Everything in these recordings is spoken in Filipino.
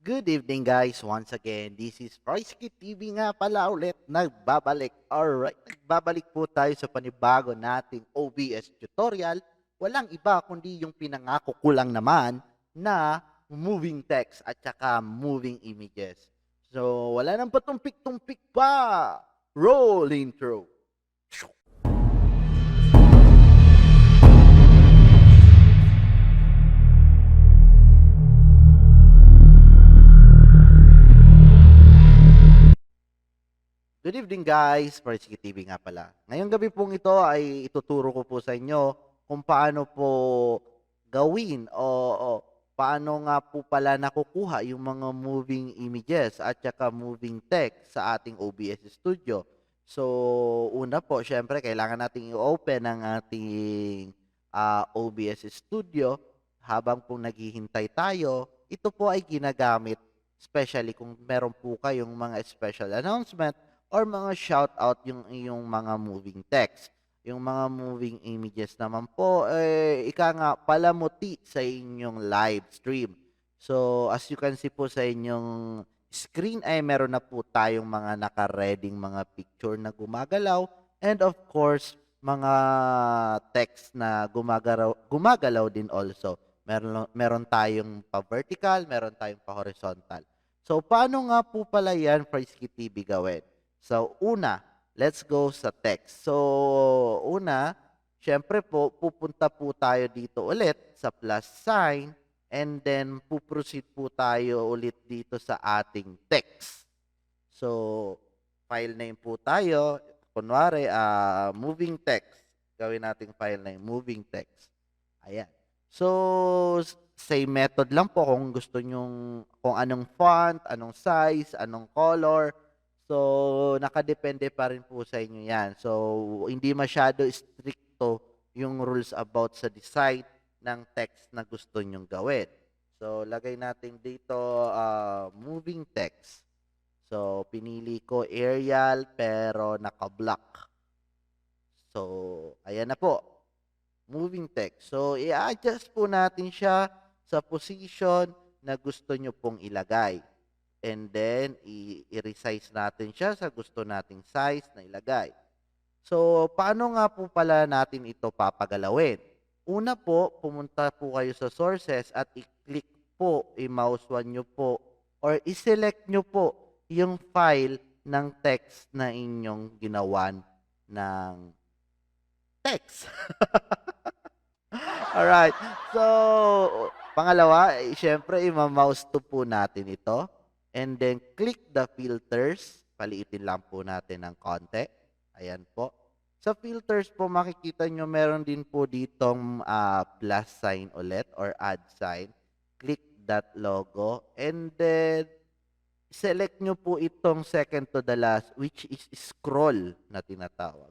Good evening guys, once again, this is Royski TV nga pala ulit, nagbabalik. Alright, nagbabalik po tayo sa panibago nating OBS tutorial. Walang iba kundi yung pinangako ko lang naman na moving text at saka moving images. So, wala nang patumpik-tumpik pa. Roll intro. Good evening guys, Persky TV nga pala. Ngayong gabi pong ito ay ituturo ko po sa inyo kung paano po gawin o paano nga po pala nakukuha yung mga moving images at saka moving text sa ating OBS Studio. So, una po, syempre, kailangan nating i-open ang ating OBS Studio habang po naghihintay tayo. Ito po ay ginagamit, especially kung meron po kayong mga special announcement or mga shoutout yung iyong mga moving text. Yung mga moving images naman po, ika nga palamuti sa inyong live stream. So, as you can see po sa inyong screen, ay meron na po tayong mga naka-reading mga picture na gumagalaw. And of course, mga text na gumagalaw din also. Meron tayong pa-vertical, meron tayong pa-horizontal. So, paano nga po pala yan, Frisky TV gawin? So, una, let's go sa text. So, una, syempre po, pupunta po tayo dito ulit sa plus sign and then puproceed po tayo ulit dito sa ating text. So, file name po tayo. Kunwari, moving text. Gawin nating file name, moving text. Ayan. So, same method lang po kung gusto nyong, kung anong font, anong size, anong color. So, nakadepende pa rin po sa inyo yan. So, hindi masyado stricto yung rules about sa design ng text na gusto nyong gawin. So, lagay natin dito moving text. So, pinili ko Arial pero naka-block. So, ayan na po. Moving text. So, i-adjust po natin siya sa position na gusto nyo pong ilagay. And then, i-resize natin siya sa gusto nating size na ilagay. So, paano nga po pala natin ito papagalawin? Una po, pumunta po kayo sa sources at i-click po, i-mouse nyo po, or i-select nyo po yung file ng text na inyong ginawan ng text. Alright. So, pangalawa, syempre, i-mouse to po natin ito. And then, click the filters. Paliitin lang po natin ng konti. Ayan po. Sa filters po, makikita nyo, meron din po ditong plus sign ulit or add sign. Click that logo. And then, select nyo po itong second to the last, which is scroll na tinatawag.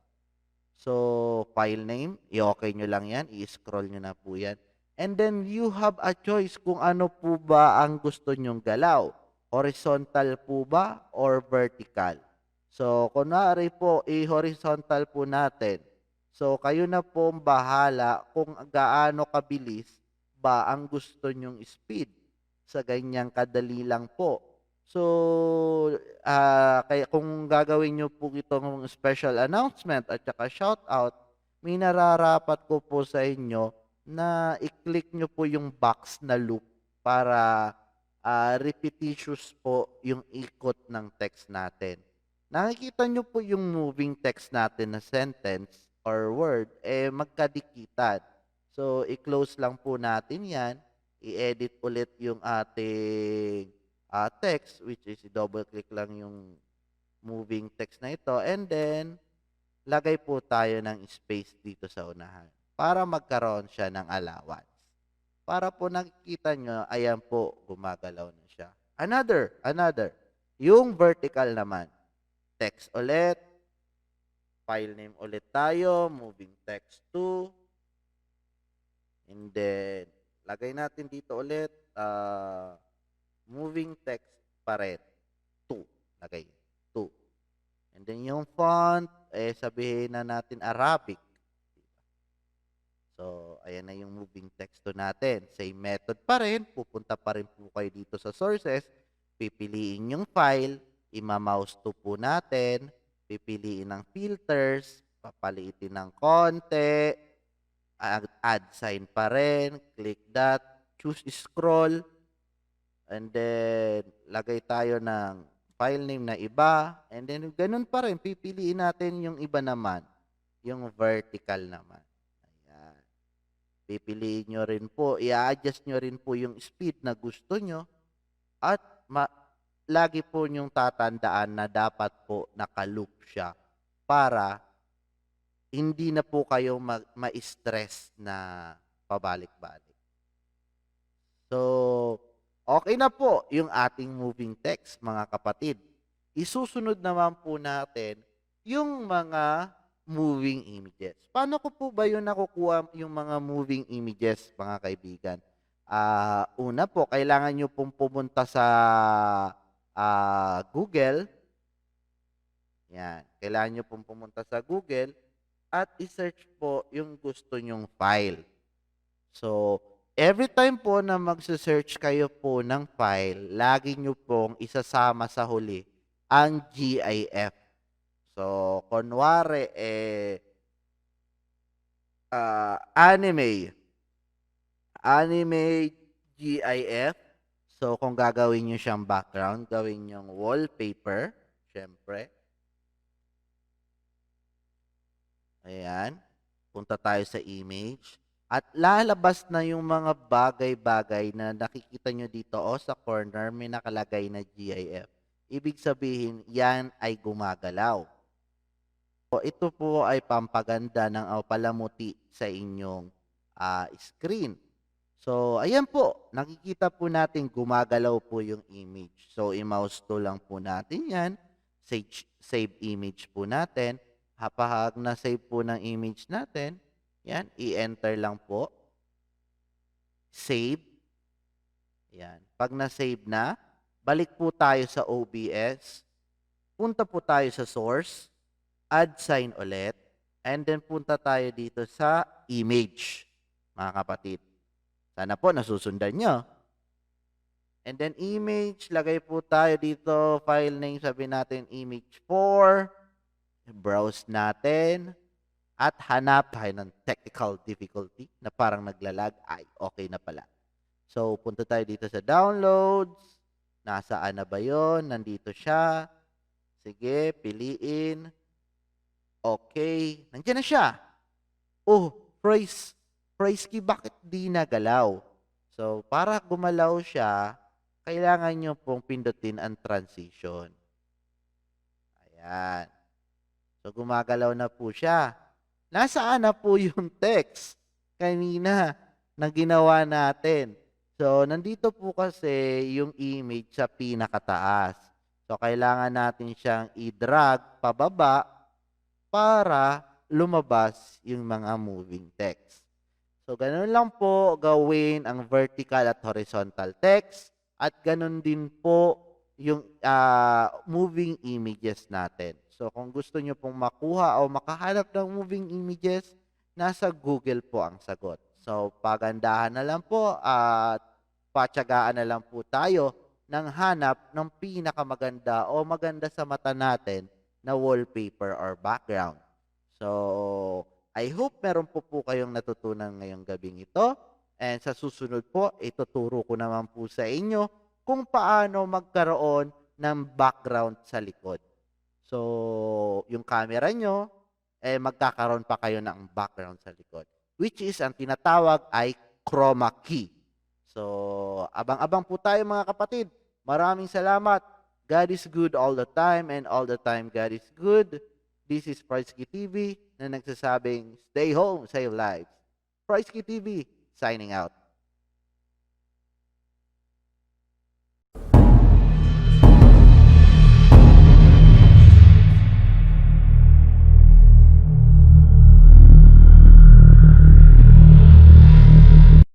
So, file name, i-okay nyo lang yan. I-scroll nyo na po yan. And then, you have a choice kung ano po ba ang gusto nyong galaw. Horizontal po ba or vertical? So, kunwari po, i-horizontal po natin. So, kayo na po bahala kung gaano kabilis ba ang gusto nyong speed. Sa ganyang kadali lang po. So, kaya kung gagawin nyo po itong special announcement at saka shoutout, may nararapat ko po sa inyo na i-click nyo po yung box na loop para repetitious po yung ikot ng text natin. Nakikita nyo po yung moving text natin na sentence or word, magkadikitan. So, i-close lang po natin yan. I-edit ulit yung ating text, which is double click lang yung moving text na ito. And then, lagay po tayo ng space dito sa unahan para magkaroon siya ng allowance. Para po nakikita nyo, ayan po, gumagalaw na siya. Another. Yung vertical naman. Text ulit. File name ulit tayo. Moving text to. And then, lagay natin dito ulit. Moving text pa rin. 2. Lagay. 2. And then yung font, sabihin na natin Arabic. So, ayan na yung moving text to natin. Same method pa rin. Pupunta pa rin po kayo dito sa sources. pipiliin yung file, ima-mouse to po natin, pipiliin ng filters, papaliitin ng konti, add sign pa rin, click that, choose scroll, and then lagay tayo ng file name na iba, and then ganun pa rin, pipiliin natin yung iba naman, yung vertical naman. Ayan. Pipiliin nyo rin po, i-adjust nyo rin po yung speed na gusto nyo, at lagi po nyong tatandaan na dapat po naka-loop siya para hindi na po kayo ma-stress na pabalik-balik. So, okay na po yung ating moving text, mga kapatid. Isusunod naman po natin yung mga moving images. Paano ko po ba yun nakukuha yung mga moving images, mga kaibigan? Una po, kailangan nyo pong pumunta sa Google. Yan. Kailangan nyo pong pumunta sa Google at i-search po yung gusto nyong file. So, every time po na magse-search kayo po ng file, lagi nyo pong isasama sa huli ang GIF. So, kunwari, anime GIF. So, kung gagawin nyo siyang background, gawin nyo wallpaper, syempre. Ayan. Punta tayo sa image. At lalabas na yung mga bagay-bagay na nakikita nyo dito sa corner, may nakalagay na GIF. Ibig sabihin, yan ay gumagalaw. So, ito po ay pampaganda ng palamuti sa inyong screen. So, ayan po, nakikita po natin gumagalaw po yung image. So, i-mouse to lang po natin yan. Save image po natin. Kapag na-save po ng image natin, yan, i-enter lang po. Save. Yan. Pag na-save na, balik po tayo sa OBS. Punta po tayo sa source. Add sign ulit. And then punta tayo dito sa image, mga kapatid. Sana po nasusundan nyo. And then image, lagay po tayo dito, file name, sabi natin image 4. Browse natin. At hanap tayo ng technical difficulty na parang naglalag. Ay, okay na pala. So, punta tayo dito sa downloads. Nasaan na ba yun? Nandito siya. Sige, piliin. Okay. Nandiyan na siya. Oh, praise key, bakit di nagalaw? So, para gumalaw siya, kailangan nyo pong pindutin ang transition. Ayan. So, gumagalaw na po siya. Nasaan na po yung text kanina na ginawa natin? So, nandito po kasi yung image sa pinakataas. So, kailangan natin siyang i-drag pababa para lumabas yung mga moving text. So, ganun lang po gawin ang vertical at horizontal text at ganun din po yung moving images natin. So, kung gusto nyo pong makuha o makahanap ng moving images, nasa Google po ang sagot. So, pagandahan na lang po at patyagaan na lang po tayo ng hanap ng pinakamaganda o maganda sa mata natin na wallpaper or background. So, I hope meron po kayong natutunan ngayong gabing ito. And sa susunod po, ituturo ko naman po sa inyo kung paano magkaroon ng background sa likod. So, yung camera nyo, magkakaroon pa kayo ng background sa likod. Which is, ang tinatawag ay chroma key. So, abang-abang po tayo mga kapatid. Maraming salamat. God is good all the time and all the time God is good. This is Praisky TV na nagsasabing, stay home, save lives. Praisky TV, signing out.